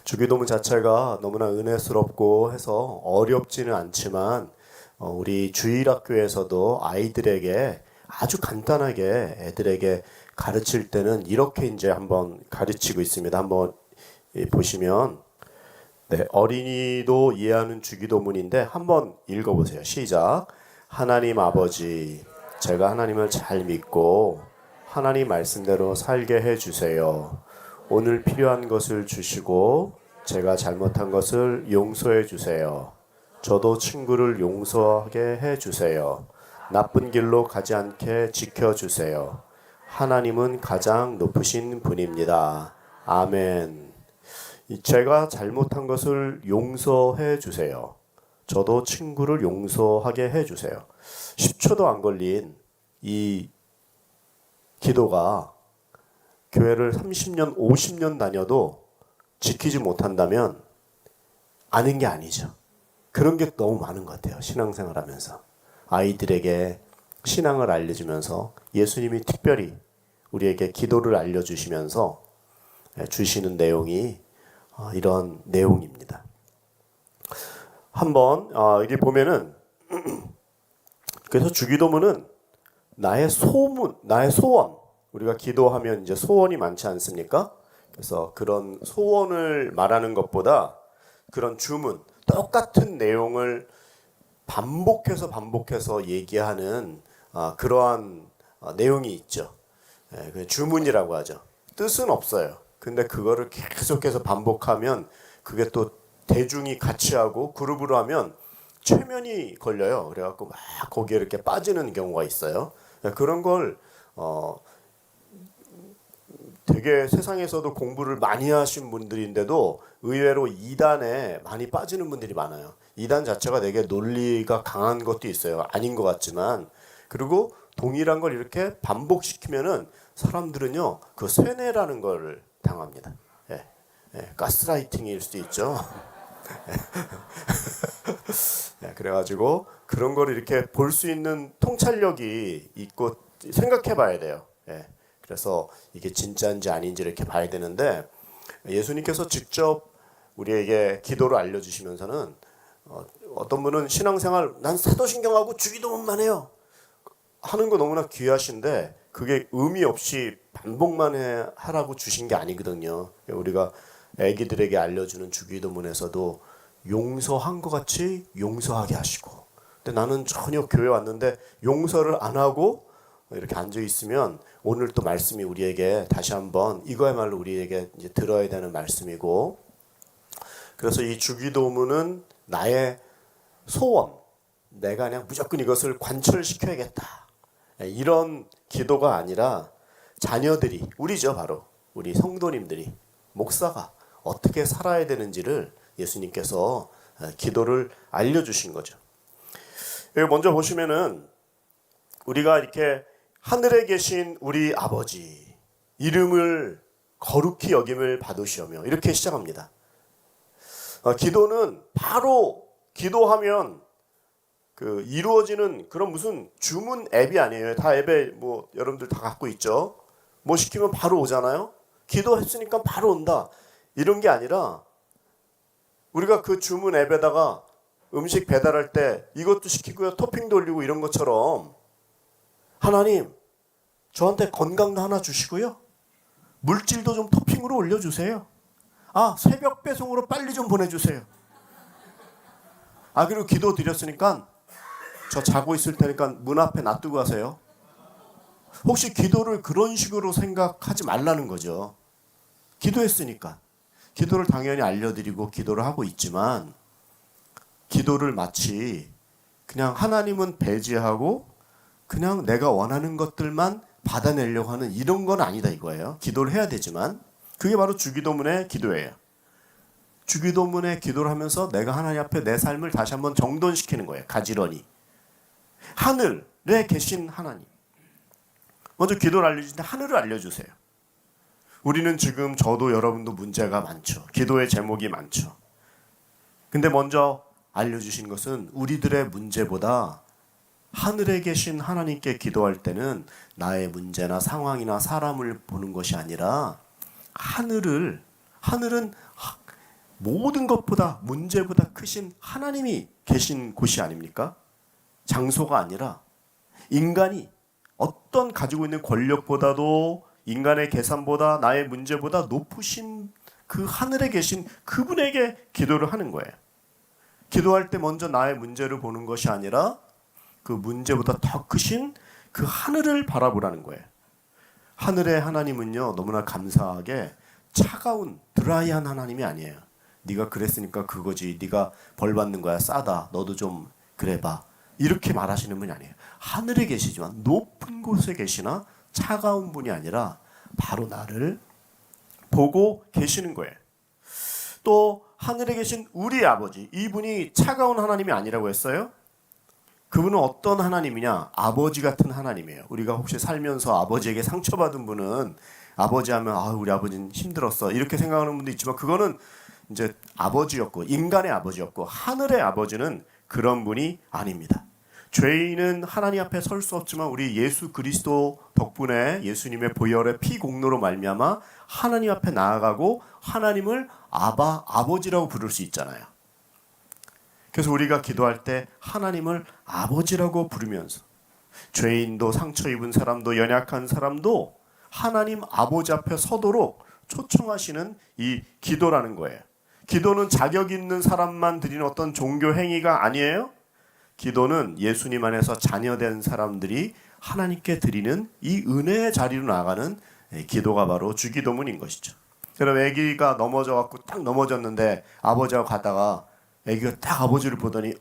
주기도문 자체가 너무나 은혜스럽고 해서 어렵지는 않지만 우리 주일학교에서도 아이들에게 아주 간단하게 애들에게 가르칠 때는 이렇게 이제 한번 가르치고 있습니다. 한번 보시면 어린이도 이해하는 주기도문인데 한번 읽어보세요. 시작. 하나님 아버지, 제가 하나님을 잘 믿고 하나님 말씀대로 살게 해주세요. 오늘 필요한 것을 주시고 제가 잘못한 것을 용서해 주세요. 저도 친구를 용서하게 해주세요. 나쁜 길로 가지 않게 지켜주세요. 하나님은 가장 높으신 분입니다. 아멘. 제가 잘못한 것을 용서해 주세요. 저도 친구를 용서하게 해주세요. 10초도 안 걸린 이 기도가 교회를 30년, 50년 다녀도 지키지 못한다면 아는 게 아니죠. 그런 게 너무 많은 것 같아요. 신앙생활 하면서. 아이들에게 신앙을 알려주면서 예수님이 특별히 우리에게 기도를 알려주시면서 주시는 내용이 이런 내용입니다. 한번 여기 보면은 그래서 주기도문은 나의 소원, 우리가 기도하면 이제 소원이 많지 않습니까? 그래서 그런 소원을 말하는 것보다 그런 주문, 똑같은 내용을 반복해서 얘기하는 그러한 내용이 있죠. 그 주문이라고 하죠. 뜻은 없어요. 근데 그거를 계속해서 반복하면 그게 또 대중이 같이 하고 그룹으로 하면 최면이 걸려요. 그래갖고 막 거기에 이렇게 빠지는 경우가 있어요. 그런 걸 되게 세상에서도 공부를 많이 하신 분들인데도 의외로 이단에 많이 빠지는 분들이 많아요. 이단 자체가 되게 논리가 강한 것도 있어요. 아닌 것 같지만. 그리고 동일한 걸 이렇게 반복시키면은 사람들은요, 그 쇠뇌라는 걸 당합니다. 가스라이팅일 수도 있죠. 그래가지고 그런 걸 이렇게 볼 수 있는 통찰력이 있고 생각해 봐야 돼요. 그래서 이게 진짜인지 아닌지 이렇게 봐야 되는데 예수님께서 직접 우리에게 기도를 알려주시면서는 어떤 분은 신앙생활 난 사도신경하고 주기도문만 해요 하는 거 너무나 귀하신데 그게 의미 없이 반복만 하라고 주신 게 아니거든요. 우리가 애기들에게 알려주는 주기도문에서도 용서한 것 같이 용서하게 하시고, 근데 나는 전혀 교회 왔는데 용서를 안 하고 이렇게 앉아 있으면 오늘 또 말씀이 우리에게 다시 한번 이거야말로 우리에게 이제 들어야 되는 말씀이고, 그래서 이 주기도문은 나의 소원, 내가 그냥 무조건 이것을 관철시켜야겠다 이런 기도가 아니라 자녀들이, 우리죠, 바로 우리 성도님들이, 목사가 어떻게 살아야 되는지를 예수님께서 기도를 알려주신 거죠. 여기 먼저 보시면은 우리가 이렇게 하늘에 계신 우리 아버지 이름을 거룩히 여김을 받으시오며 이렇게 시작합니다. 기도는 바로 기도하면 그 이루어지는 그런 무슨 주문 앱이 아니에요. 다 앱에 뭐 여러분들 다 갖고 있죠. 뭐 시키면 바로 오잖아요. 기도했으니까 바로 온다 이런 게 아니라 우리가 그 주문 앱에다가 음식 배달할 때 이것도 시키고요, 토핑도 올리고 이런 것처럼 하나님 저한테 건강도 하나 주시고요, 물질도 좀 토핑으로 올려주세요. 새벽 배송으로 빨리 좀 보내주세요. 그리고 기도 드렸으니까 저 자고 있을 테니까 문 앞에 놔두고 가세요. 혹시 기도를 그런 식으로 생각하지 말라는 거죠. 기도했으니까. 기도를 당연히 알려드리고 기도를 하고 있지만 기도를 마치 그냥 하나님은 배제하고 그냥 내가 원하는 것들만 받아내려고 하는 이런 건 아니다 이거예요. 기도를 해야 되지만 그게 바로 주기도문의 기도예요. 주기도문의 기도를 하면서 내가 하나님 앞에 내 삶을 다시 한번 정돈시키는 거예요. 가지런히. 하늘에 계신 하나님. 먼저 기도를 알려주시는데 하늘을 알려주세요. 우리는 지금 저도 여러분도 문제가 많죠. 기도의 제목이 많죠. 근데 먼저 알려주신 것은 우리들의 문제보다 하늘에 계신 하나님께 기도할 때는 나의 문제나 상황이나 사람을 보는 것이 아니라 하늘은 모든 것보다 문제보다 크신 하나님이 계신 곳이 아닙니까? 장소가 아니라 인간이 어떤 가지고 있는 권력보다도 인간의 계산보다 나의 문제보다 높으신 그 하늘에 계신 그분에게 기도를 하는 거예요. 기도할 때 먼저 나의 문제를 보는 것이 아니라 그 문제보다 더 크신 그 하늘을 바라보라는 거예요. 하늘의 하나님은요, 너무나 감사하게 차가운 드라이한 하나님이 아니에요. 네가 그랬으니까 그거지. 네가 벌 받는 거야. 싸다. 너도 좀 그래봐. 이렇게 말하시는 분이 아니에요. 하늘에 계시지만 높은 곳에 계시나 차가운 분이 아니라 바로 나를 보고 계시는 거예요. 또 하늘에 계신 우리 아버지, 이분이 차가운 하나님이 아니라고 했어요. 그분은 어떤 하나님이냐? 아버지 같은 하나님이에요. 우리가 혹시 살면서 아버지에게 상처받은 분은 아버지 하면 우리 아버지는 힘들었어 이렇게 생각하는 분도 있지만, 그거는 이제 아버지였고 인간의 아버지였고, 하늘의 아버지는 그런 분이 아닙니다. 죄인은 하나님 앞에 설 수 없지만 우리 예수 그리스도 덕분에 예수님의 보혈의 피 공로로 말미암아 하나님 앞에 나아가고 하나님을 아버지라고 부를 수 있잖아요. 그래서 우리가 기도할 때 하나님을 아버지라고 부르면서 죄인도 상처 입은 사람도 연약한 사람도 하나님 아버지 앞에 서도록 초청하시는 이 기도라는 거예요. 기도는 자격 있는 사람만 드리는 어떤 종교 행위가 아니에요. 기도는 예수님 안에서 자녀된 사람들이 하나님께 드리는 이 은혜의 자리로 나아가는 기도가 바로 주기도문인 것이죠. 그럼 아기가 넘어져갖고 딱 넘어졌는데 아버지하고 가다가 아기가 딱 아버지를 보더니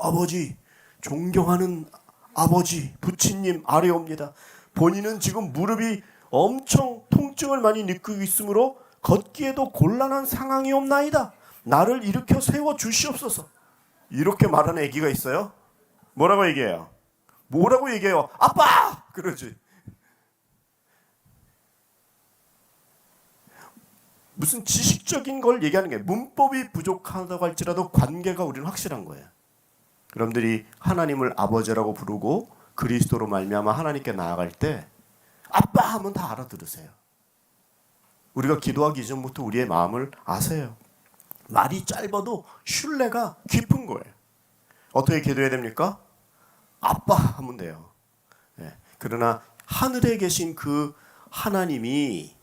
아버지, 존경하는 아버지, 부친님 아뢰옵니다. 본인은 지금 무릎이 엄청 통증을 많이 느끼고 있으므로 걷기에도 곤란한 상황이 없나이다. 나를 일으켜 세워 주시옵소서. 이렇게 말하는 아기가 있어요? 뭐라고 얘기해요? 뭐라고 얘기해요? 아빠! 그러지. 무슨 지식적인 걸 얘기하는 게, 문법이 부족하다고 할지라도 관계가 우리는 확실한 거예요. 여러분들이 하나님을 아버지라고 부르고 그리스도로 말미암아 하나님께 나아갈 때 아빠 하면 다 알아들으세요. 우리가 기도하기 이전부터 우리의 마음을 아세요. 말이 짧아도 신뢰가 깊은 거예요. 어떻게 기도해야 됩니까? 아빠 하면 돼요. 그러나 하늘에 계신 그 하나님이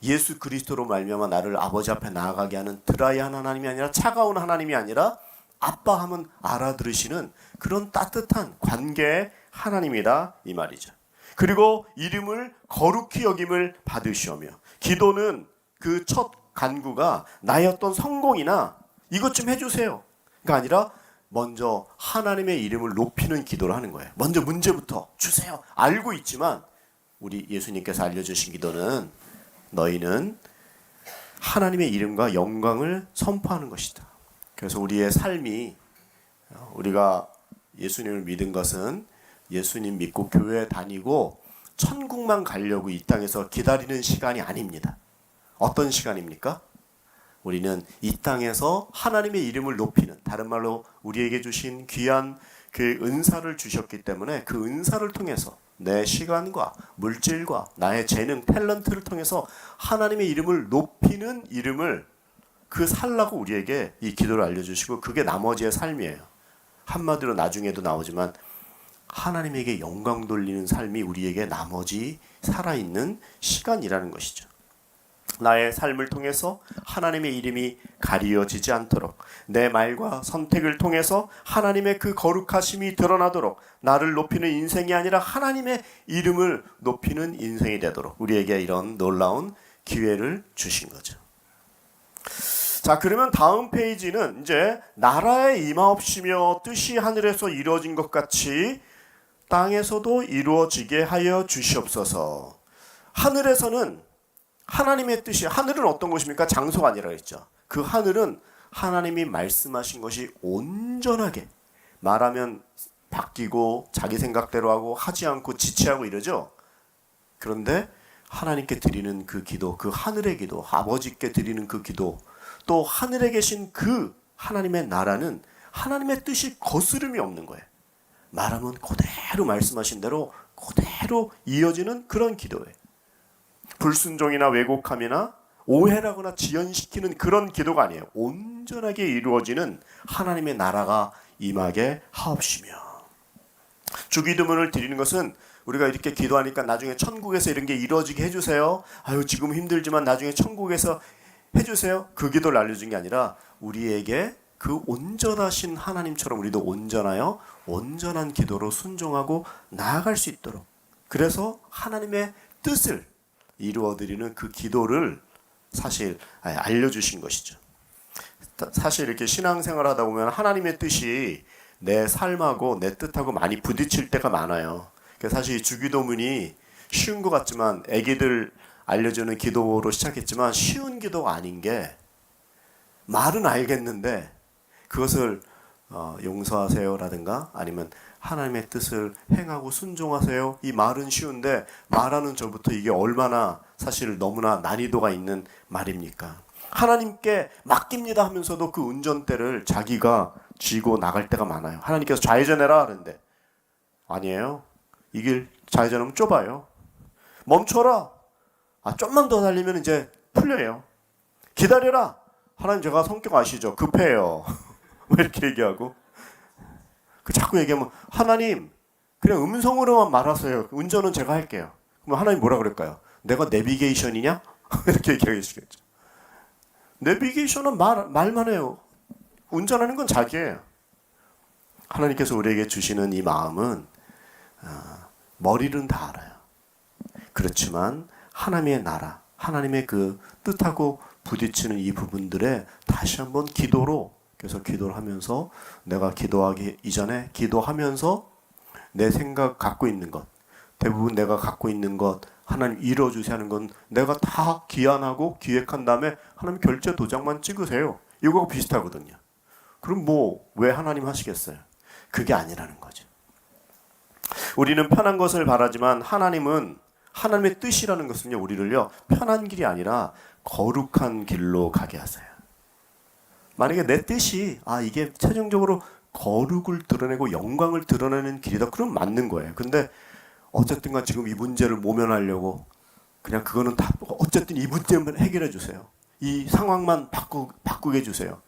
예수 그리스도로 말미암아 나를 아버지 앞에 나아가게 하는 드라이한 하나님이 아니라, 차가운 하나님이 아니라 아빠 하면 알아들으시는 그런 따뜻한 관계의 하나님이다 이 말이죠. 그리고 이름을 거룩히 여김을 받으시오며, 기도는 그 첫 간구가 나의 어떤 성공이나 이것 좀 해주세요 가 아니라 먼저 하나님의 이름을 높이는 기도를 하는 거예요. 먼저 문제부터 주세요. 알고 있지만 우리 예수님께서 알려주신 기도는 너희는 하나님의 이름과 영광을 선포하는 것이다. 그래서 우리의 삶이, 우리가 예수님을 믿은 것은 예수님 믿고 교회 다니고 천국만 가려고 이 땅에서 기다리는 시간이 아닙니다. 어떤 시간입니까? 우리는 이 땅에서 하나님의 이름을 높이는, 다른 말로 우리에게 주신 귀한 그 은사를 주셨기 때문에 그 은사를 통해서 내 시간과 물질과 나의 재능, 탤런트를 통해서 하나님의 이름을 높이는 이름을 살라고 우리에게 이 기도를 알려주시고, 그게 나머지의 삶이에요. 한마디로 나중에도 나오지만 하나님에게 영광 돌리는 삶이 우리에게 나머지 살아있는 시간이라는 것이죠. 나의 삶을 통해서 하나님의 이름이 가리워지지 않도록, 내 말과 선택을 통해서 하나님의 그 거룩하심이 드러나도록, 나를 높이는 인생이 아니라 하나님의 이름을 높이는 인생이 되도록 우리에게 이런 놀라운 기회를 주신 거죠. 자, 그러면 다음 페이지는 이제 나라의 임하옵시며 뜻이 하늘에서 이루어진 것 같이 땅에서도 이루어지게 하여 주시옵소서. 하늘에서는 하나님의 뜻이, 하늘은 어떤 곳입니까? 장소가 아니라 했죠. 그 하늘은 하나님이 말씀하신 것이 온전하게, 말하면 바뀌고 자기 생각대로 하고 하지 않고 지체하고 이러죠. 그런데 하나님께 드리는 그 기도, 그 하늘의 기도, 아버지께 드리는 그 기도, 또 하늘에 계신 그 하나님의 나라는 하나님의 뜻이 거스름이 없는 거예요. 말하면 그대로 말씀하신 대로 그대로 이어지는 그런 기도예요. 불순종이나 왜곡함이나 오해라거나 지연시키는 그런 기도가 아니에요. 온전하게 이루어지는 하나님의 나라가 임하게 하옵시며. 주기도문을 드리는 것은 우리가 이렇게 기도하니까 나중에 천국에서 이런 게 이루어지게 해주세요. 아유 지금 힘들지만 나중에 천국에서 해주세요. 그 기도를 알려준 게 아니라 우리에게 그 온전하신 하나님처럼 우리도 온전하여 온전한 기도로 순종하고 나아갈 수 있도록, 그래서 하나님의 뜻을 이루어드리는 그 기도를 사실 알려주신 것이죠. 사실 이렇게 신앙생활 하다 보면 하나님의 뜻이 내 삶하고 내 뜻하고 많이 부딪힐 때가 많아요. 사실 주기도문이 쉬운 것 같지만, 애기들 알려주는 기도로 시작했지만 쉬운 기도가 아닌 게, 말은 알겠는데 그것을 용서하세요라든가 아니면 하나님의 뜻을 행하고 순종하세요, 이 말은 쉬운데 말하는 저부터 이게 얼마나 사실 너무나 난이도가 있는 말입니까? 하나님께 맡깁니다 하면서도 그 운전대를 자기가 쥐고 나갈 때가 많아요. 하나님께서 좌회전해라 하는데 아니에요. 이 길 좌회전하면 좁아요. 멈춰라. 좀만 더 달리면 이제 풀려요. 기다려라. 하나님 제가 성격 아시죠? 급해요. 왜 이렇게 얘기하고? 자꾸 얘기하면 하나님 그냥 음성으로만 말하세요. 운전은 제가 할게요. 그럼 하나님 뭐라 그럴까요? 내가 내비게이션이냐? 이렇게 얘기하시겠죠. 내비게이션은 말만 해요. 운전하는 건 자기예요. 하나님께서 우리에게 주시는 이 마음은 머리는 다 알아요. 그렇지만 하나님의 나라, 하나님의 그 뜻하고 부딪히는 이 부분들에 다시 한번 기도로, 그래서 기도를 하면서 내가 기도하기 이전에 기도하면서 내 생각 갖고 있는 것, 대부분 내가 갖고 있는 것 하나님 이루어주세요 하는 건 내가 다 기한하고 기획한 다음에 하나님 결제 도장만 찍으세요. 이거가 비슷하거든요. 그럼 왜 하나님 하시겠어요? 그게 아니라는 거죠. 우리는 편한 것을 바라지만 하나님은 하나님의 뜻이라는 것은요, 우리를요 편한 길이 아니라 거룩한 길로 가게 하세요. 만약에 내 뜻이 이게 최종적으로 거룩을 드러내고 영광을 드러내는 길이다, 그럼 맞는 거예요. 근데 어쨌든간 지금 이 문제를 모면하려고 그냥 그거는 다 어쨌든 이 문제만 해결해 주세요. 이 상황만 바꾸게 해주세요.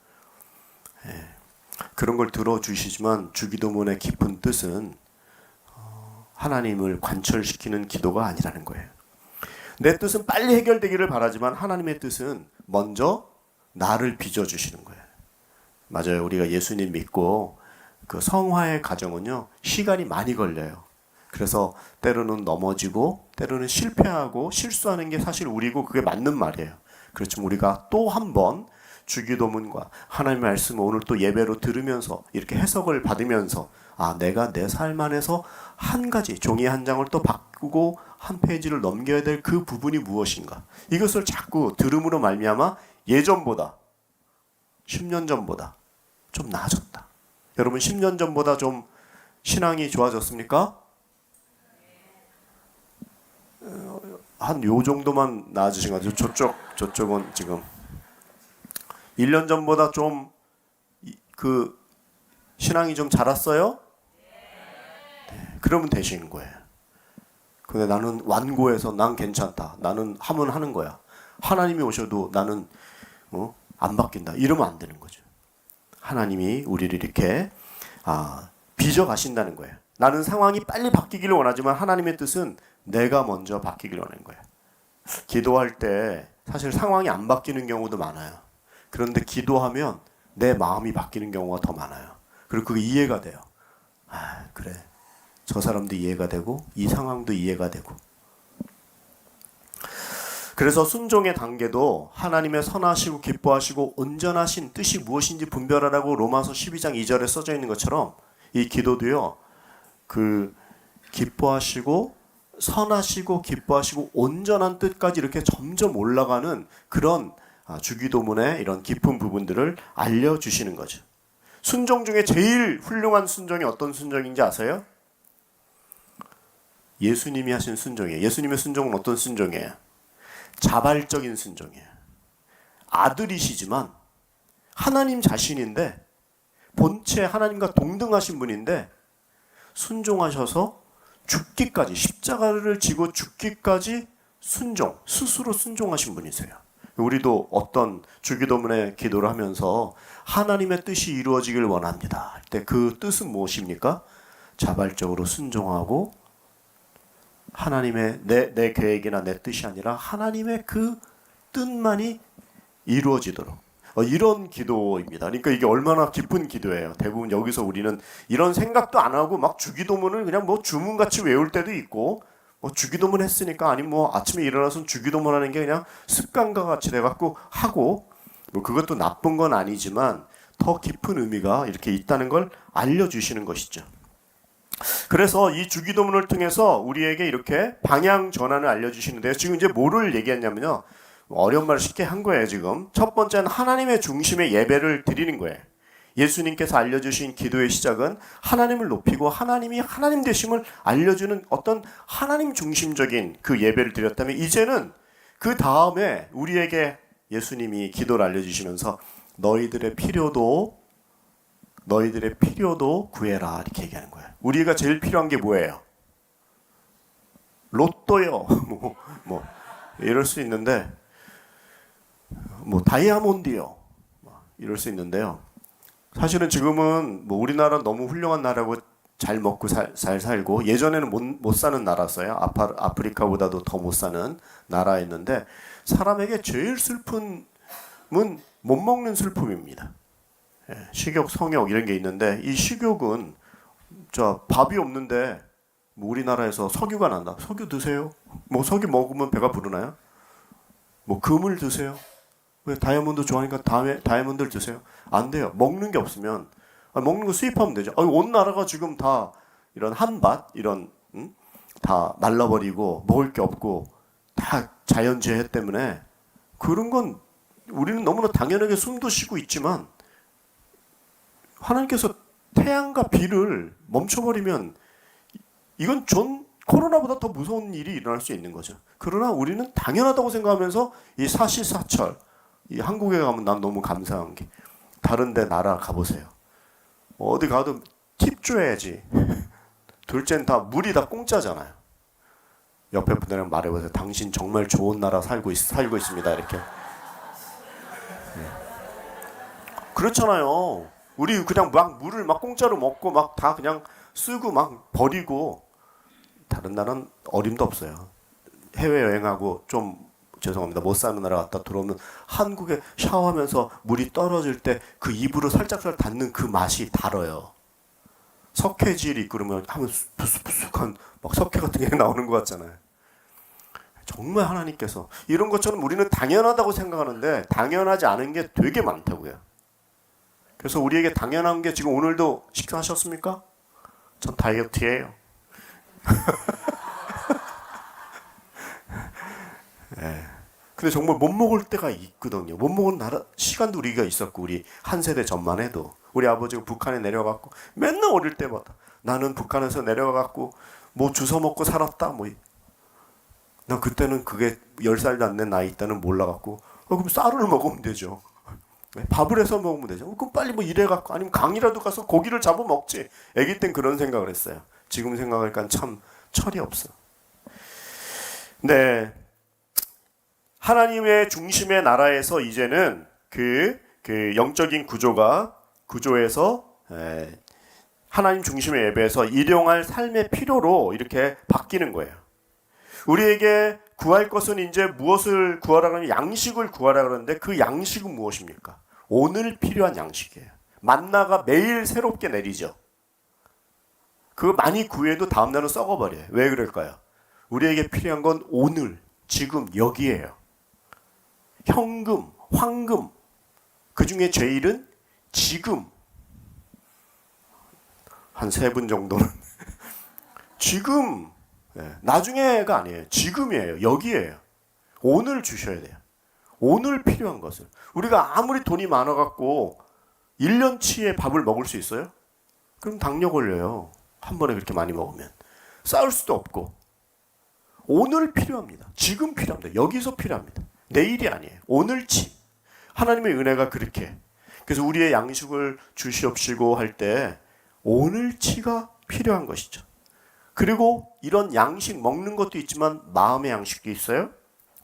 그런 걸 들어주시지만 주기도문의 깊은 뜻은 하나님을 관철시키는 기도가 아니라는 거예요. 내 뜻은 빨리 해결되기를 바라지만 하나님의 뜻은 먼저 나를 빚어주시는 거예요. 맞아요. 우리가 예수님 믿고 그 성화의 과정은요 시간이 많이 걸려요. 그래서 때로는 넘어지고 때로는 실패하고 실수하는 게 사실 우리고 그게 맞는 말이에요. 그렇지만 우리가 또 한 번 주기도문과 하나님의 말씀을 오늘 또 예배로 들으면서 이렇게 해석을 받으면서 내가 내 삶 안에서 한 가지 종이 한 장을 또 바꾸고 한 페이지를 넘겨야 될 그 부분이 무엇인가, 이것을 자꾸 들음으로 말미암아 예전보다 10년 전보다 좀 나아졌다. 여러분 10년 전보다 좀 신앙이 좋아졌습니까? 한 요 정도만 나아지신 것 같아요. 저쪽은 지금 1년 전보다 좀 그 신앙이 좀 자랐어요? 네, 그러면 되시는 거예요. 근데 나는 완고해서 난 괜찮다, 나는 하면 하는 거야, 하나님이 오셔도 나는 안 바뀐다, 이러면 안 되는 거죠. 하나님이 우리를 이렇게 빚어 가신다는 거예요. 나는 상황이 빨리 바뀌기를 원하지만 하나님의 뜻은 내가 먼저 바뀌기를 원하는 거예요. 기도할 때 사실 상황이 안 바뀌는 경우도 많아요. 그런데 기도하면 내 마음이 바뀌는 경우가 더 많아요. 그리고 그게 이해가 돼요. 그래, 저 사람도 이해가 되고 이 상황도 이해가 되고. 그래서 순종의 단계도 하나님의 선하시고 기뻐하시고 온전하신 뜻이 무엇인지 분별하라고 로마서 12장 2절에 써져 있는 것처럼 이 기도도요, 그 기뻐하시고 선하시고 기뻐하시고 온전한 뜻까지 이렇게 점점 올라가는 그런 주기도문의 이런 깊은 부분들을 알려주시는 거죠. 순종 중에 제일 훌륭한 순종이 어떤 순종인지 아세요? 예수님이 하신 순종이에요. 예수님의 순종은 어떤 순종이에요? 자발적인 순종이에요. 아들이시지만 하나님 자신인데, 본체 하나님과 동등하신 분인데 순종하셔서 죽기까지, 십자가를 지고 죽기까지 스스로 순종하신 분이세요. 우리도 어떤 주기도문의 기도를 하면서 하나님의 뜻이 이루어지길 원합니다 할 때 그 뜻은 무엇입니까? 자발적으로 순종하고 하나님의 내 계획이나 내 뜻이 아니라 하나님의 그 뜻만이 이루어지도록 이런 기도입니다. 그러니까 이게 얼마나 기쁜 기도예요. 대부분 여기서 우리는 이런 생각도 안 하고 막 주기도문을 그냥 뭐 주문같이 외울 때도 있고 뭐 주기도문 했으니까 아니면 뭐 아침에 일어나서 주기도문 하는 게 그냥 습관과 같이 돼갖고 하고 뭐 그것도 나쁜 건 아니지만 더 깊은 의미가 이렇게 있다는 걸 알려주시는 것이죠. 그래서 이 주기도문을 통해서 우리에게 이렇게 방향 전환을 알려주시는데요. 지금 이제 뭐를 얘기했냐면요. 어려운 말을 쉽게 한 거예요. 지금 첫 번째는 하나님의 중심의 예배를 드리는 거예요. 예수님께서 알려주신 기도의 시작은 하나님을 높이고 하나님이 하나님 되심을 알려주는 어떤 하나님 중심적인 그 예배를 드렸다면 이제는 그 다음에 우리에게 예수님이 기도를 알려주시면서 너희들의 필요도 구해라 이렇게 얘기하는 거예요. 우리가 제일 필요한 게 뭐예요? 로또요. 뭐 이럴 수 있는데 뭐 다이아몬드요. 이럴 수 있는데요. 사실은 지금은 뭐 우리나라 너무 훌륭한 나라고 잘 먹고 잘 살고 예전에는 못 사는 나라였어요. 아프리카보다도 더 못 사는 나라였는데 사람에게 제일 슬픔은 못 먹는 슬픔입니다. 식욕, 성욕 이런 게 있는데 이 식욕은 밥이 없는데 뭐 우리나라에서 석유가 난다. 석유 드세요. 뭐 석유 먹으면 배가 부르나요? 뭐 금을 드세요. 왜 다이아몬드 좋아하니까 다이아몬드를 드세요? 안 돼요. 먹는 게 없으면 먹는 거 수입하면 되죠. 온 나라가 지금 다 이런 한밭 이런 다 말라버리고 먹을 게 없고 다 자연재해 때문에 그런 건 우리는 너무나 당연하게 숨도 쉬고 있지만 하나님께서 태양과 비를 멈춰버리면 이건 코로나보다 더 무서운 일이 일어날 수 있는 거죠. 그러나 우리는 당연하다고 생각하면서 이 사시사철 이 한국에 가면 난 너무 감사한 게 다른 데 나라 가보세요. 어디 가도 팁 줘야지. 둘째는 다 물이 다 공짜잖아요. 옆에 분들이랑 말해보세요. 당신 정말 좋은 나라 살고 있습니다. 이렇게. 그렇잖아요. 우리 그냥 막 물을 막 공짜로 먹고 막 다 그냥 쓰고 막 버리고 다른 나라는 어림도 없어요. 해외여행하고 좀 죄송합니다. 못 사는 나라 갔다 들어오면 한국에 샤워하면서 물이 떨어질 때 그 입으로 살짝살짝 닿는 그 맛이 달아요. 석회질이 그러면 하면 부스부스한 막 석회 같은 게 나오는 것 같잖아요. 정말 하나님께서 이런 것처럼 우리는 당연하다고 생각하는데 당연하지 않은 게 되게 많다고요. 그래서 우리에게 당연한 게 지금 오늘도 식사하셨습니까? 전 다이어트예요. 네. 근데 정말 못 먹을 때가 있거든요. 못 먹은 시간도 우리가 있었고 우리 한 세대 전만 해도 우리 아버지가 북한에 내려갔고 맨날 어릴 때마다 나는 북한에서 내려가갖고 뭐 주워 먹고 살았다 나 그때는 그게 10살도 안 된 나이 때는 몰라갖고 그럼 쌀을 먹으면 되죠. 밥을 해서 먹으면 되죠. 그럼 빨리 뭐 일해갖고 아니면 강이라도 가서 고기를 잡아 먹지. 아기 땐 그런 생각을 했어요. 지금 생각하니까 참 철이 없어. 네, 하나님의 중심의 나라에서 이제는 그 영적인 구조에서 하나님 중심의 예배에서 일용할 삶의 필요로 이렇게 바뀌는 거예요. 우리에게 구할 것은 이제 무엇을 구하라 그러면 양식을 구하라 그러는데 그 양식은 무엇입니까? 오늘 필요한 양식이에요. 만나가 매일 새롭게 내리죠. 그거 많이 구해도 다음 날은 썩어버려요. 왜 그럴까요? 우리에게 필요한 건 오늘, 지금, 여기예요. 현금, 황금, 그 중에 제일은 지금. 한 3분 정도는 지금, 나중에가 아니에요. 지금이에요. 여기에요. 오늘 주셔야 돼요. 오늘 필요한 것을. 우리가 아무리 돈이 많아갖고 1년치의 밥을 먹을 수 있어요? 그럼 당뇨 걸려요. 한 번에 그렇게 많이 먹으면. 싸울 수도 없고. 오늘 필요합니다. 지금 필요합니다. 여기서 필요합니다. 내일이 아니에요. 오늘치. 하나님의 은혜가 그렇게. 그래서 우리의 양식을 주시옵시고 할 때 오늘치가 필요한 것이죠. 그리고 이런 양식 먹는 것도 있지만 마음의 양식도 있어요.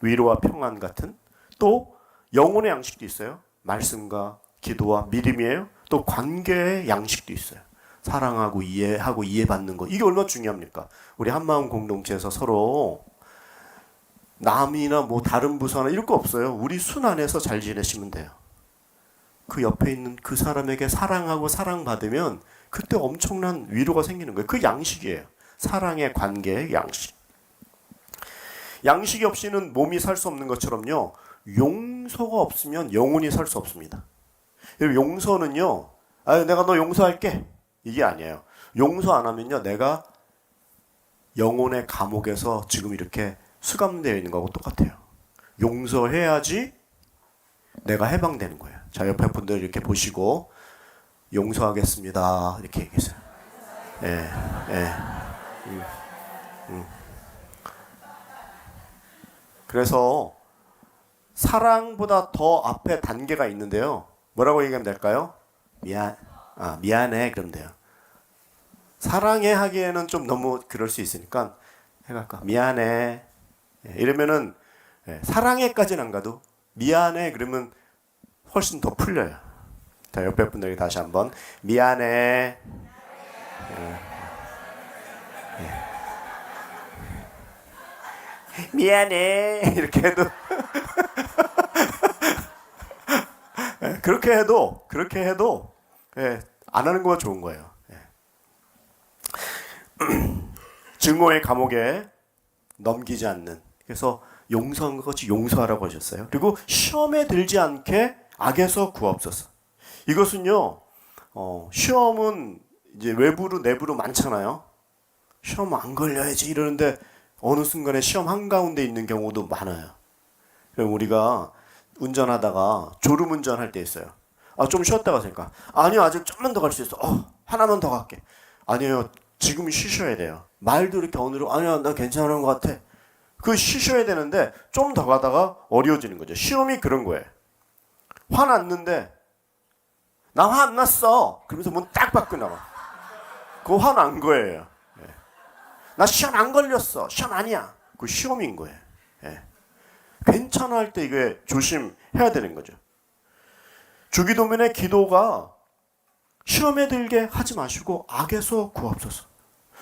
위로와 평안 같은. 또 영혼의 양식도 있어요. 말씀과 기도와 믿음이에요. 또 관계의 양식도 있어요. 사랑하고 이해하고 이해받는 것. 이게 얼마나 중요합니까? 우리 한마음 공동체에서 서로 남이나 뭐 다른 부서나 이럴 거 없어요. 우리 순 안에서 잘 지내시면 돼요. 그 옆에 있는 그 사람에게 사랑하고 사랑받으면 그때 엄청난 위로가 생기는 거예요. 그 양식이에요. 사랑의 관계의 양식. 양식이 없이는 몸이 살 수 없는 것처럼요. 용서가 없으면 영혼이 살 수 없습니다. 용서는요. 내가 너 용서할게. 이게 아니에요. 용서 안 하면요. 내가 영혼의 감옥에서 지금 이렇게 수감되어 있는 거하고 똑같아요. 용서해야지 내가 해방되는 거예요. 자, 옆에 분들 이렇게 보시고 용서하겠습니다. 이렇게 얘기했어요. 예, 예. 그래서 사랑보다 더 앞에 단계가 있는데요. 뭐라고 얘기하면 될까요? 미안해. 그러면 돼요. 사랑해 하기에는 좀 너무 그럴 수 있으니까 해갈까? 미안해. 이러면은 사랑해까지는 안 가도 미안해 그러면 훨씬 더 풀려요. 자, 옆에 분들에게 다시 한번 미안해. 미안해 이렇게 해도 그렇게 해도 안 하는 거가 좋은 거예요. 증오의 감옥에 넘기지 않는. 그래서 용서한 것이 용서하라고 하셨어요. 그리고 시험에 들지 않게 악에서 구하옵소서. 이것은요, 시험은 이제 외부로 내부로 많잖아요. 시험 안 걸려야지 이러는데 어느 순간에 시험 한가운데 있는 경우도 많아요. 그럼 우리가 운전하다가 졸음운전 할 때 있어요. 좀 쉬었다가 생각. 아니요, 아직 좀만 더 갈 수 있어. 하나만 더 갈게. 아니에요, 지금 쉬셔야 돼요. 말도 이렇게 어느로 아니야, 나 괜찮은 것 같아. 그 쉬셔야 되는데 좀 더 가다가 어려워지는 거죠. 시험이 그런 거예요. 화났는데 나 화 안 났어. 그러면서 문 딱 밖으로 나와. 그거 화난 거예요. 나 시험 안 걸렸어. 시험 아니야. 그 시험인 거예요. 괜찮아 할 때 이게 조심해야 되는 거죠. 주기도문의 기도가 시험에 들게 하지 마시고 악에서 구하옵소서.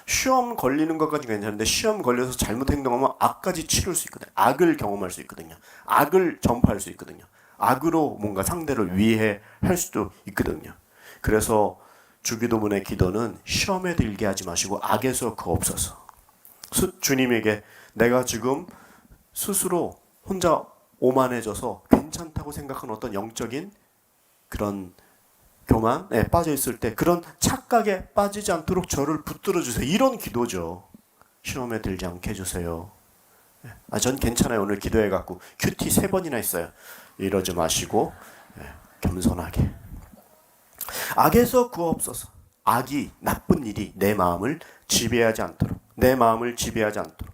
시험 걸리는 것까지 괜찮은데 시험 걸려서 잘못 행동하면 악까지 치를 수 있거든요. 악을 경험할 수 있거든요. 악을 전파할 수 있거든요. 악으로 뭔가 상대를 위해할 수도 있거든요. 그래서 주기도문의 기도는 시험에 들게 하지 마시고 악에서 구하옵소서. 주님에게 내가 지금 스스로 혼자 오만해져서 괜찮다고 생각하는 어떤 영적인 그런 교만에 빠져 있을 때 그런 착각에 빠지지 않도록 저를 붙들어 주세요. 이런 기도죠. 시험에 들지 않게 해주세요. 전 괜찮아요. 오늘 기도해갖고 큐티 3번이나 했어요. 이러지 마시고 겸손하게. 악에서 구하옵소서. 악이, 나쁜 일이 내 마음을 지배하지 않도록. 내 마음을 지배하지 않도록.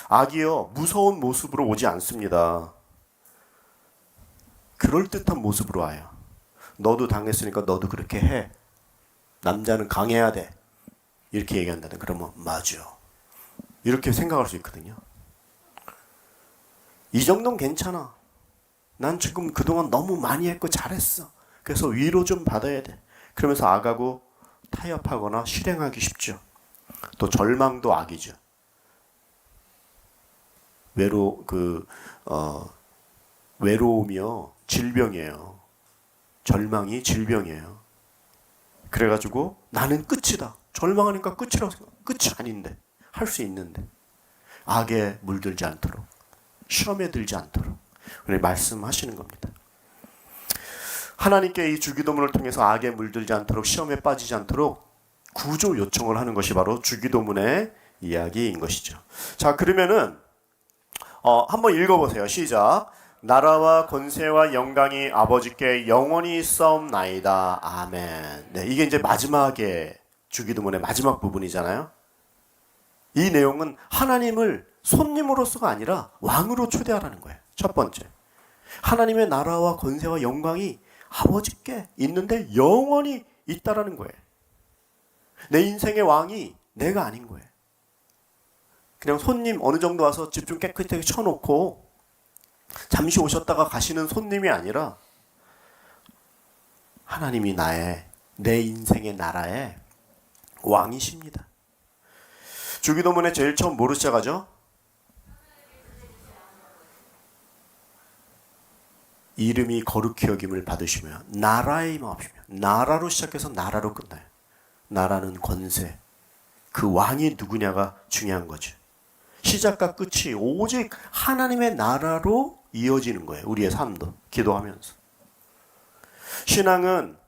악이요, 무서운 모습으로 오지 않습니다. 그럴듯한 모습으로 와요. 너도 당했으니까 너도 그렇게 해. 남자는 강해야 돼. 이렇게 얘기한다는. 그러면 맞아. 이렇게 생각할 수 있거든요. 이 정도는 괜찮아. 난 지금 그동안 너무 많이 했고 잘했어. 그래서 위로 좀 받아야 돼. 그러면서 악하고 타협하거나 실행하기 쉽죠. 또 절망도 악이죠. 외로움이요 질병이에요. 절망이 질병이에요. 그래가지고 나는 끝이다. 절망하니까 끝이라고 생각. 끝이 아닌데 할 수 있는데 악에 물들지 않도록 시험에 들지 않도록 오늘 말씀하시는 겁니다. 하나님께 이 주기도문을 통해서 악에 물들지 않도록 시험에 빠지지 않도록 구조 요청을 하는 것이 바로 주기도문의 이야기인 것이죠. 자, 그러면은 한번 읽어보세요. 시작. 나라와 권세와 영광이 아버지께 영원히 있사옵나이다. 아멘. 네, 이게 이제 마지막에 주기도문의 마지막 부분이잖아요. 이 내용은 하나님을 손님으로서가 아니라 왕으로 초대하라는 거예요. 첫 번째. 하나님의 나라와 권세와 영광이 아버지께 있는데 영원히 있다라는 거예요. 내 인생의 왕이 내가 아닌 거예요. 그냥 손님 어느 정도 와서 집 좀 깨끗하게 쳐놓고 잠시 오셨다가 가시는 손님이 아니라 하나님이 내 인생의 나라의 왕이십니다. 주기도문에 제일 처음 뭐로 시작하죠? 이름이 거룩히 여김을 받으시며 나라에 임하옵시며. 나라로 시작해서 나라로 끝나요. 나라는 권세, 그 왕이 누구냐가 중요한 거죠. 시작과 끝이 오직 하나님의 나라로 이어지는 거예요. 우리의 삶도 기도하면서. 신앙은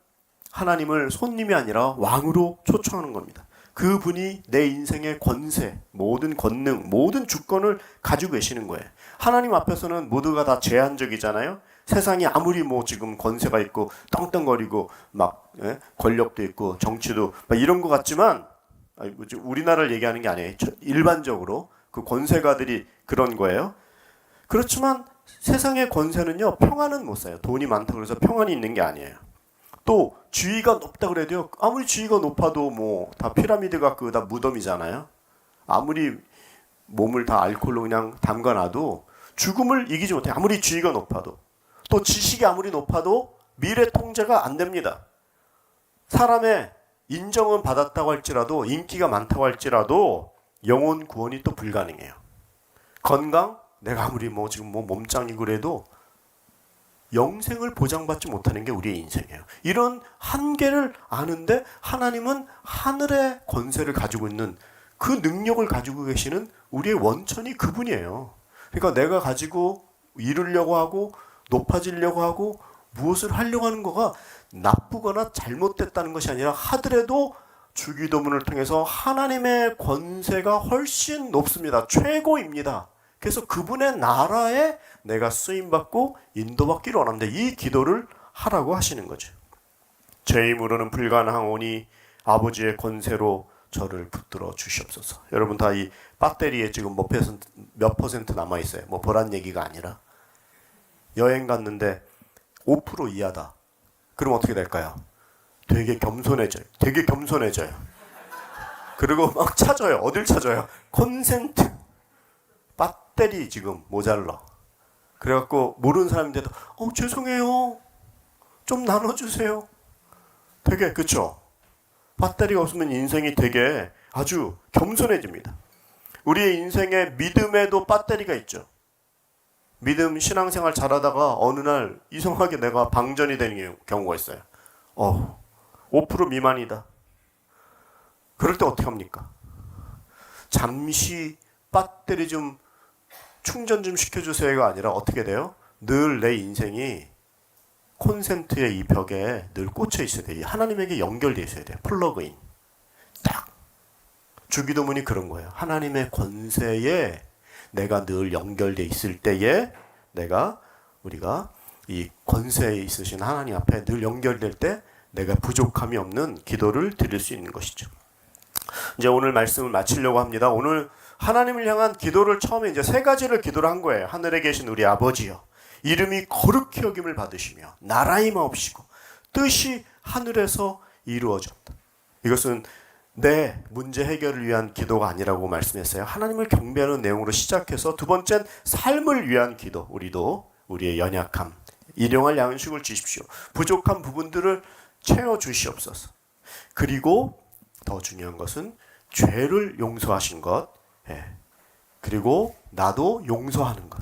하나님을 손님이 아니라 왕으로 초청하는 겁니다. 그분이 내 인생의 권세, 모든 권능, 모든 주권을 가지고 계시는 거예요. 하나님 앞에서는 모두가 다 제한적이잖아요. 세상이 아무리 지금 권세가 있고 떵떵거리고 권력도 있고 정치도 이런 것 같지만, 우리나라를 얘기하는 게 아니에요. 일반적으로 그 권세가들이 그런 거예요. 그렇지만 세상의 권세는요, 평안은 못 사요. 돈이 많다고 해서 평안이 있는 게 아니에요. 또 지위가 높다 그래도요, 아무리 지위가 높아도 다 피라미드 같고 다 무덤이잖아요. 아무리 몸을 다 알코올로 그냥 담가놔도 죽음을 이기지 못해요. 아무리 지위가 높아도. 또 지식이 아무리 높아도 미래 통제가 안 됩니다. 사람의 인정은 받았다고 할지라도, 인기가 많다고 할지라도 영혼 구원이 또 불가능해요. 건강, 내가 아무리 지금 몸짱이고 그래도 영생을 보장받지 못하는 게 우리의 인생이에요. 이런 한계를 아는데 하나님은 하늘의 권세를 가지고 있는, 그 능력을 가지고 계시는 우리의 원천이 그분이에요. 그러니까 내가 가지고 이루려고 하고 높아지려고 하고 무엇을 하려고 하는 거가 나쁘거나 잘못됐다는 것이 아니라, 하더라도 주기도문을 통해서 하나님의 권세가 훨씬 높습니다. 최고입니다. 그래서 그분의 나라에 내가 쓰임받고 인도받기를 원합니다. 이 기도를 하라고 하시는 거죠. 제 힘으로는 불가능하오니 아버지의 권세로 저를 붙들어 주시옵소서. 여러분 다 이 배터리에 지금 몇 퍼센트 남아있어요. 보란 얘기가 아니라, 여행 갔는데 5% 이하다. 그럼 어떻게 될까요? 되게 겸손해져요. 그리고 막 찾아요. 어딜 찾아요? 콘센트. 배터리 지금 모자라. 그래갖고 모르는 사람인데도 죄송해요. 좀 나눠주세요. 되게, 그쵸? 배터리가 없으면 인생이 되게 아주 겸손해집니다. 우리의 인생의 믿음에도 배터리가 있죠. 믿음, 신앙생활 잘하다가 어느 날 이상하게 내가 방전이 되는 경우가 있어요. 5% 미만이다. 그럴 때 어떻게 합니까? 잠시 배터리 좀 충전 좀 시켜주세요가 아니라 어떻게 돼요? 늘 내 인생이 콘센트의 이 벽에 늘 꽂혀 있어야 돼요. 하나님에게 연결되어 있어야 돼요. 플러그인. 딱. 주기도문이 그런 거예요. 하나님의 권세에 내가 늘 연결되어 있을 때에 우리가 이 권세에 있으신 하나님 앞에 늘 연결될 때 내가 부족함이 없는 기도를 드릴 수 있는 것이죠. 이제 오늘 말씀을 마치려고 합니다. 오늘 하나님을 향한 기도를 처음에 이제 3가지를 기도를 한 거예요. 하늘에 계신 우리 아버지여, 이름이 거룩히 여김을 받으시며 나라에 임하옵시고 뜻이 하늘에서 이루어졌다. 이것은 내 문제 해결을 위한 기도가 아니라고 말씀했어요. 하나님을 경배하는 내용으로 시작해서, 두 번째는 삶을 위한 기도. 우리도 우리의 연약함, 일용할 양식을 주십시오. 부족한 부분들을 채워주시옵소서. 그리고 더 중요한 것은 죄를 용서하신 것, 그리고 나도 용서하는 것.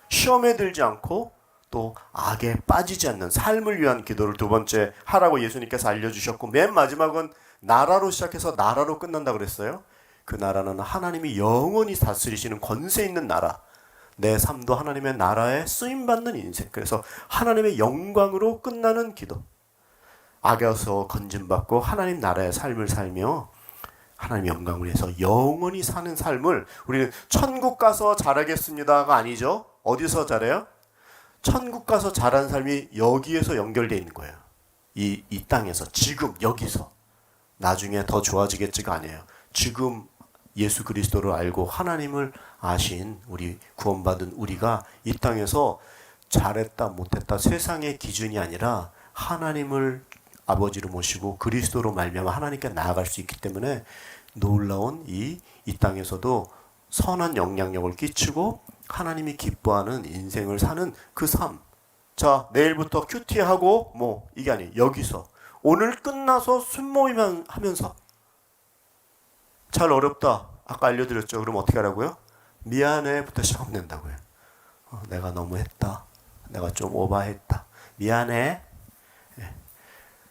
시험에 들지 않고 또 악에 빠지지 않는 삶을 위한 기도를 두 번째 하라고 예수님께서 알려주셨고, 맨 마지막은 나라로 시작해서 나라로 끝난다 그랬어요. 그 나라는 하나님이 영원히 다스리시는 권세 있는 나라. 내 삶도 하나님의 나라에 쓰임받는 인생. 그래서 하나님의 영광으로 끝나는 기도. 악에서 건진받고 하나님 나라의 삶을 살며 하나님 영광을 위해서 영원히 사는 삶을, 우리는 천국 가서 잘하겠습니다가 아니죠. 어디서 잘해요? 천국 가서 잘한 삶이 여기에서 연결되어 있는 거예요. 이 땅에서, 지금 여기서. 나중에 더 좋아지겠지가 아니에요. 지금 예수 그리스도를 알고 하나님을 아신 우리 구원받은 우리가 이 땅에서 잘했다 못했다 세상의 기준이 아니라 하나님을 아버지로 모시고 그리스도로 말미암아 하나님께 나아갈 수 있기 때문에 놀라운 이 땅에서도 선한 영향력을 끼치고 하나님이 기뻐하는 인생을 사는 그 삶. 자, 내일부터 큐티하고 뭐 이게 아니에요. 여기서 오늘 끝나서 순모임 하면서 잘 어렵다. 아까 알려드렸죠. 그럼 어떻게 하라고요? 미안해부터 시작하면 된다고요. 내가 너무했다. 내가 좀 오버했다. 미안해.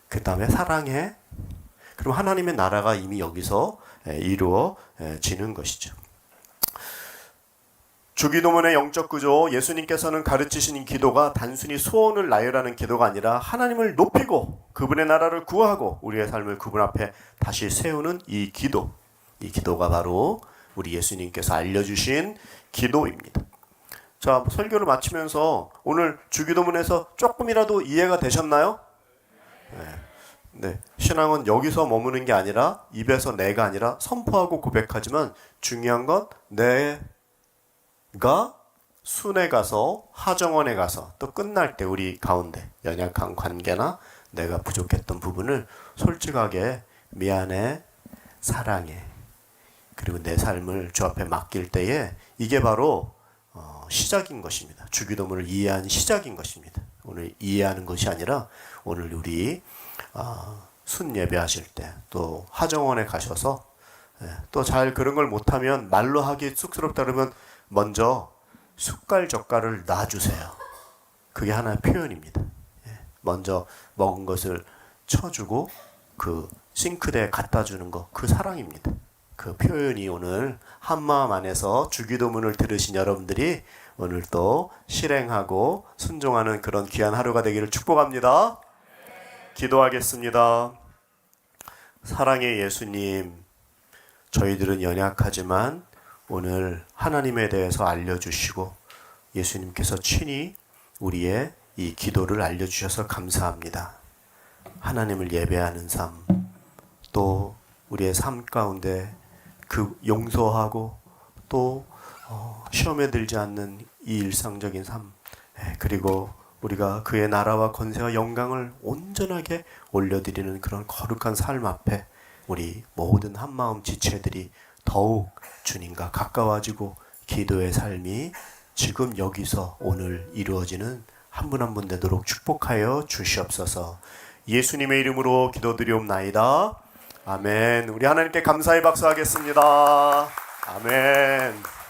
그 다음에 사랑해. 그럼 하나님의 나라가 이미 여기서 이루어지는 것이죠. 주기도문의 영적 구조, 예수님께서는 가르치신 기도가 단순히 소원을 나열하는 기도가 아니라 하나님을 높이고 그분의 나라를 구하고 우리의 삶을 그분 앞에 다시 세우는 이 기도가 바로 우리 예수님께서 알려주신 기도입니다. 자, 설교를 마치면서 오늘 주기도문에서 조금이라도 이해가 되셨나요? 네. 신앙은 여기서 머무는 게 아니라 입에서 내가 아니라 선포하고 고백하지만 중요한 건 내가 순회 가서 하정원에 가서 또 끝날 때 우리 가운데 연약한 관계나 내가 부족했던 부분을 솔직하게 미안해, 사랑해, 그리고 내 삶을 주 앞에 맡길 때에 이게 바로 시작인 것입니다. 주기도문을 이해한 시작인 것입니다. 오늘 이해하는 것이 아니라 오늘 우리 순 예배하실 때 또 하정원에 가셔서 또 잘 그런 걸 못하면 말로 하기 쑥스럽다 그러면 먼저 숟갈 젓갈을 놔주세요. 그게 하나의 표현입니다. 먼저 먹은 것을 쳐주고 그 싱크대에 갖다 주는 거, 그 사랑입니다. 그 표현이 오늘 한마음 안에서 주기도문을 들으신 여러분들이 오늘 또 실행하고 순종하는 그런 귀한 하루가 되기를 축복합니다. 기도하겠습니다. 사랑의 예수님, 저희들은 연약하지만 오늘 하나님에 대해서 알려주시고 예수님께서 친히 우리의 이 기도를 알려주셔서 감사합니다. 하나님을 예배하는 삶, 또 우리의 삶 가운데 그 용서하고 또 시험에 들지 않는 이 일상적인 삶, 그리고 우리가 그의 나라와 권세와 영광을 온전하게 올려드리는 그런 거룩한 삶 앞에 우리 모든 한마음 지체들이 더욱 주님과 가까워지고 기도의 삶이 지금 여기서 오늘 이루어지는 한 분 한 분 되도록 축복하여 주시옵소서. 예수님의 이름으로 기도드리옵나이다. 아멘. 우리 하나님께 감사의 박수 하겠습니다. 아멘.